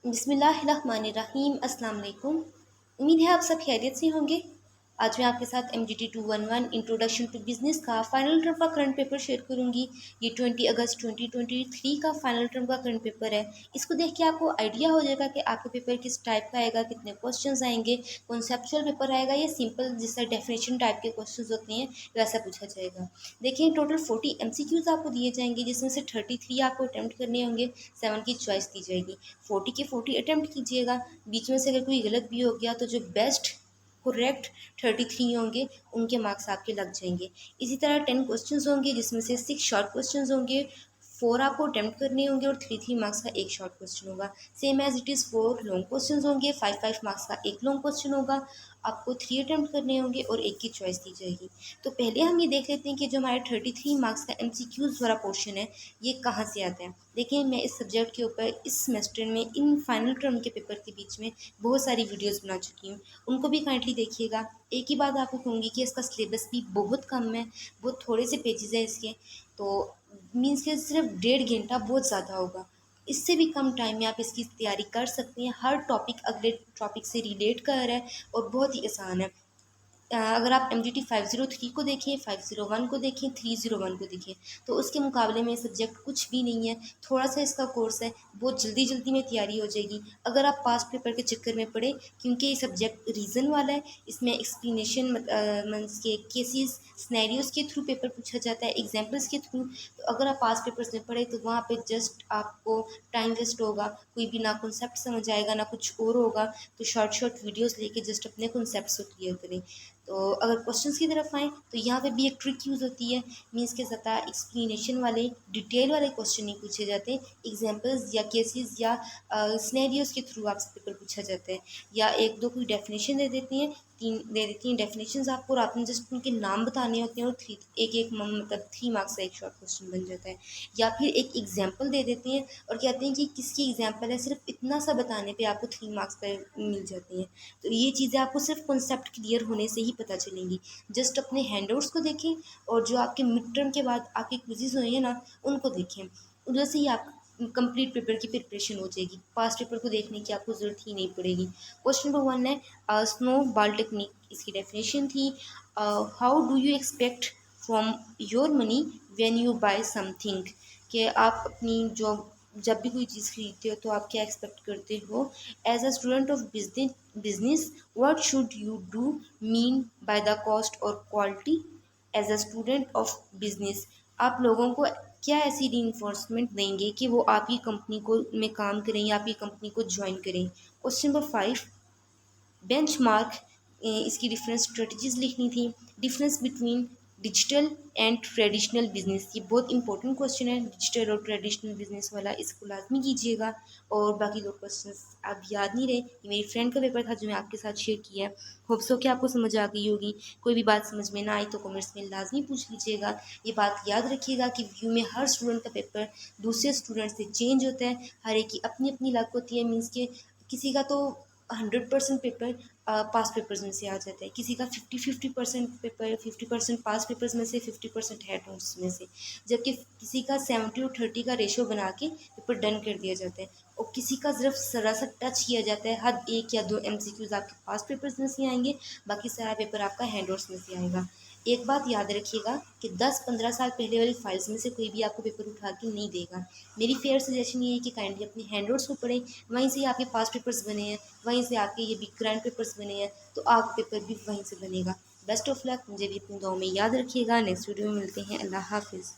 बिस्मिल्लाहिर्रहमानिर्रहीम अस्सलाम वालेकुम। उम्मीद है आप सब खैरियत से होंगे। आज मैं आपके साथ MGT 211 इंट्रोडक्शन टू बिज़नेस का फाइनल टर्म का करंट पेपर शेयर करूंगी। ये 20 अगस्त 2023 का फाइनल टर्म का करंट पेपर है। इसको देख के आपको आइडिया हो जाएगा कि आपका पेपर किस टाइप का आएगा, कितने क्वेश्चंस आएंगे, कॉन्सेप्चुअल पेपर आएगा या सिंपल जिससे डेफिनेशन टाइप के क्वेश्चंस होते हैं वैसा पूछा जाएगा। देखिए टोटल 40 MCQs आपको दिए जाएंगे, जिसमें से 33 आपको अटैम्प्ट करने होंगे, 7 की चॉइस दी जाएगी। 40 के 40 अटैम्प्ट कीजिएगा। बीच में से अगर कोई गलत भी हो गया तो जो बेस्ट करेक्ट 33 होंगे उनके मार्क्स आपके लग जाएंगे। इसी तरह 10 क्वेश्चंस होंगे, जिसमें से 6 शॉर्ट क्वेश्चंस होंगे, 4 आपको अटैम्प्ट करने होंगे और 3 मार्क्स का एक शॉर्ट क्वेश्चन होगा। Same as it is 4 long questions होंगे, 5 मार्क्स का एक लॉन्ग क्वेश्चन होगा। आपको 3 अटैम्प्ट करने होंगे और एक की चॉइस दी जाएगी। तो पहले हम ये देख लेते हैं कि जो हमारे 33 मार्क्स का MCQs वाला पोर्शन है ये कहाँ से आता है। देखिए मैं इस सब्जेक्ट के ऊपर इस सेमेस्टर में इन फाइनल टर्म के पेपर के बीच में बहुत सारी वीडियोस बना चुकी हूँ, उनको भी काइंडली देखिएगा। एक ही बात आपको कहूँगी कि इसका सिलेबस भी बहुत कम है, बहुत थोड़े से पेजेस है इसके। तो मीन्स के सिर्फ 1.5 घंटा बहुत ज़्यादा होगा। इससे भी कम टाइम में आप इसकी तैयारी कर सकते हैं। हर टॉपिक अगले टॉपिक से रिलेट कर रहा है और बहुत ही आसान है। अगर आप MGT 503 को देखें, 501 को देखें, 301 को देखें, तो उसके मुकाबले में सब्जेक्ट कुछ भी नहीं है। थोड़ा सा इसका कोर्स है, बहुत जल्दी जल्दी में तैयारी हो जाएगी अगर आप पास्ट पेपर के चक्कर में पड़े, क्योंकि ये सब्जेक्ट रीज़न वाला है। इसमें एक्सप्लेनेशन मीन्स के केसेस स्नैरियोज़ के थ्रू पेपर पूछा जाता है, एग्जाम्पल्स के थ्रू। तो अगर आप पास्ट पेपर्स में पढ़े तो वहाँ पे जस्ट आपको टाइम वेस्ट होगा, कोई भी ना कॉन्सेप्ट समझ आएगा ना कुछ और होगा। तो शॉर्ट शॉर्ट वीडियोस लेके जस्ट अपने कॉन्सेप्ट्स को क्लियर करें। तो अगर क्वेश्चंस की तरफ आएँ तो यहाँ पे भी एक ट्रिक यूज़ होती है। मीन्स के ज़्यादा एक्सप्लेनेशन वाले डिटेल वाले क्वेश्चन नहीं पूछे जाते, एग्जांपल्स या केसेस या सिनेरियोज़ के थ्रू आपसे पेपर पूछा जाता है। या एक दो कोई डेफिनेशन दे देती हैं, 3 दे देती हैं डेफिनेशंस आपको, और आपने जस्ट उनके नाम बताने होते हैं और एक मतलब 3 मार्क्स का एक शॉर्ट क्वेश्चन बन जाता है। या फिर एक एग्जाम्पल दे देती हैं और कहते हैं कि किसकी एग्जाम्पल है, सिर्फ इतना सा बताने पे आपको 3 मार्क्स पर मिल जाती हैं। तो ये चीज़ें आपको सिर्फ कॉन्सेप्ट क्लियर होने से ही पता चलेंगी। जस्ट अपने हैंडआउट्स को देखें और जो आपके मिड टर्म के बाद आपके क्विज़ेज़ होंगे ना उनको देखें। उधर से ही आप कंप्लीट पेपर की प्रिपरेशन हो जाएगी। पास्ट पेपर को देखने की आपको ज़रूरत ही नहीं पड़ेगी। क्वेश्चन नंबर 1 है स्नो बॉल टेक्निक। इसकी डेफिनेशन थी how do you expect from your money when you buy something. कि आप अपनी जो जब भी कोई चीज़ खरीदते हो तो आप क्या एक्सपेक्ट करते हो। As a student of business what should you do mean by the cost और quality. As a student of business आप लोगों को क्या ऐसी रीइंफोर्समेंट देंगे कि वो आपकी कंपनी को में काम करें या आपकी कंपनी को ज्वाइन करें। Question number 5 benchmark. इसकी डिफरेंस स्ट्रेटजीज लिखनी थी। Difference between digital and traditional business, ये बहुत इंपॉर्टेंट क्वेश्चन है, डिजिटल और ट्रेडिशनल बिजनेस वाला, इसको लाजमी कीजिएगा। और बाकी दो क्वेश्चंस आप याद नहीं रहे, ये मेरी फ्रेंड का पेपर था जो मैं आपके साथ शेयर किया है। होप्स हो कि आपको समझ आ गई होगी। कोई भी बात समझ में ना आई तो कमेंट्स में लाजमी पूछ लीजिएगा। ये बात याद रखिएगा कि व्यू में हर स्टूडेंट का पेपर दूसरे स्टूडेंट से चेंज होता है, हर एक की अपनी अपनी लक होती है। मीन्स के किसी का तो 100% पेपर पास पेपर्स में से आ जाता है, किसी का 50-50% पेपर, 50% पास पेपर्स में से, 50% हेड नोट्स में से, जबकि किसी का 70-30 का रेशो बना के पेपर डन कर दिया जाता है। और किसी का सिर्फ ज़रा सा टच किया जाता है, हद 1 या 2 MCQs आपके पास पेपर्स में से आएंगे, बाकी सारा पेपर आपका हैंड नोट्स में से आएगा। एक बात याद रखिएगा कि 10-15 साल पहले वाली फाइल्स में से कोई भी आपको पेपर उठा के नहीं देगा। मेरी फेयर सजेशन ये है कि काइंडली अपने हैंड नोट्स को पढ़ें, वहीं से ही आपके पास पेपर्स बने हैं, वहीं से आपके ये भी करंट पेपर्स बने हैं, तो आपका पेपर भी वहीं से बनेगा। Best of luck. मुझे भी अपनी दुआओं में याद रखिएगा। नेक्स्ट वीडियो में मिलते हैं। अल्लाह हाफिज़।